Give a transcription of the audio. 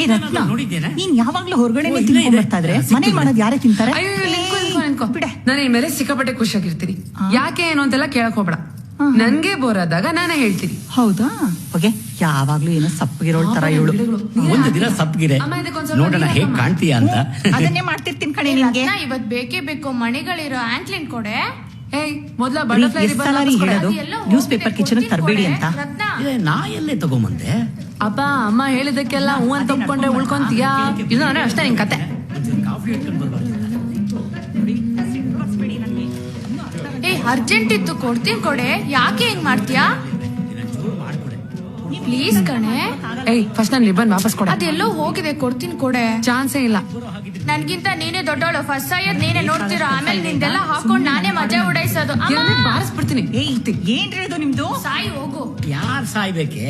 ಏ ರತ್ನ, ನೋಡಿದ್ದೇನೆ. ನೀನ್ ಯಾವಾಗ್ಲೂ ಹೊರಗಡೆ ತಿನ್ಕೊಂಡ್ ಬರ್ತಾ ಇದ್ರೆ ಮನೇಲಿ ಮಾಡೋದು ಯಾರೇ ತಿಂತಾರೆ? ನಿನ್ಕೊ ನಾನು ಈ ಮೇಲೆ ಸಿಕ್ಕಾಪಟ್ಟೆ ಖುಷಿಯಾಗಿರ್ತೀನಿ. ಯಾಕೆ ಏನು ಅಂತೆಲ್ಲ ಕೇಳಕ್ ಹೋಗ್ಬೇಡ. ನನ್ಗೆ ಬೋರ್ ಆದಾಗ ನಾನೇ ಹೇಳ್ತೀನಿ. ಹೌದಾ? ಓಕೆ, ಯಾವಾಗ್ಲೂ ಏನೋ ಸಪ್ಪಗಿರೋಳ್ ತರ ಇವಳು. ಒಂದು ದಿನ ಸಪ್ಗಿರೆ ನೋಡೋಣ ಹೇಗ್ ಕಾಣ್ತೀಯ ಅಂತ. ಅದನ್ನೇ ಮಾಡ್ತಿರ್ತೀನಿ ಕಣೆ ನಿನ್ಗೆ. ಇವತ್ ಬೇಕೇ ಬೇಕು ಮಣಿಗಳಿರೋ ಆಂಟ್ಲಿನ್ ಕೊಡೆ. ಮೊದ್ಲ ಎಷ್ಟ್ ಸಲ ನೀ ಹೇಳೋದು ನ್ಯೂಸ್ ಪೇಪರ್ ಕಿಚನ್ ತರಬೇಡಿ ಅಂತ? ನಾ ಎಲ್ಲೇ ತಗೊಂಬಂದೆ? ಅಪ್ಪ ಅಮ್ಮ ಹೇಳಿದಕ್ಕೆಲ್ಲ ಹೂ ಅಂತ ಒಪ್ಕೊಂಡ್ರೆ ಉಳ್ಕೊಂತೀಯಾ? ಇದು ಅಂದ್ರೆ ಅಷ್ಟೇ ನಿನ್ ಕತೆ. ಅರ್ಜೆಂಟ್ ಇತ್ತು, ಕೊಡ್ತೀನಿ ಕೊಡೆ. ಯಾಕೆ ಹಿಂಗ್ ಮಾಡ್ತೀಯಾ? ಪ್ಲೀಸ್ ಕಣೆ. ಫಸ್ಟ್ ನನ್ ರಿಬನ್ ವಾಪಸ್ ಕೊಡ. ಅದೆಲ್ಲೋ ಹೋಗಿದೆ, ಕೊಡ್ತೀನಿ ಕೊಡೆ. ಚಾನ್ಸೇ ಇಲ್ಲ. ನನ್ಗಿಂತ ನೀನೇ ದೊಡ್ಡವಳು. ಫಸ್ಟ್ ಸಾಯೋದ್ ನೀನೇ ನೋಡ್ತೀರಾ, ಆಮೇಲೆ ನಿಂದೆಲ್ಲ ಹಾಕೊಂಡ್ ನಾನೇ ಮಜಾ ಉಡಾಯಿಸೋದು. ಬಾರಿಸ್ಬಿಡ್ತೀನಿ. ಏನ್ರಿ ಅದು ನಿಮ್ದು? ಸಾಯಿ ಹೋಗು. ಯಾರ್ ಸಾಯ್ಬೇಕೆ?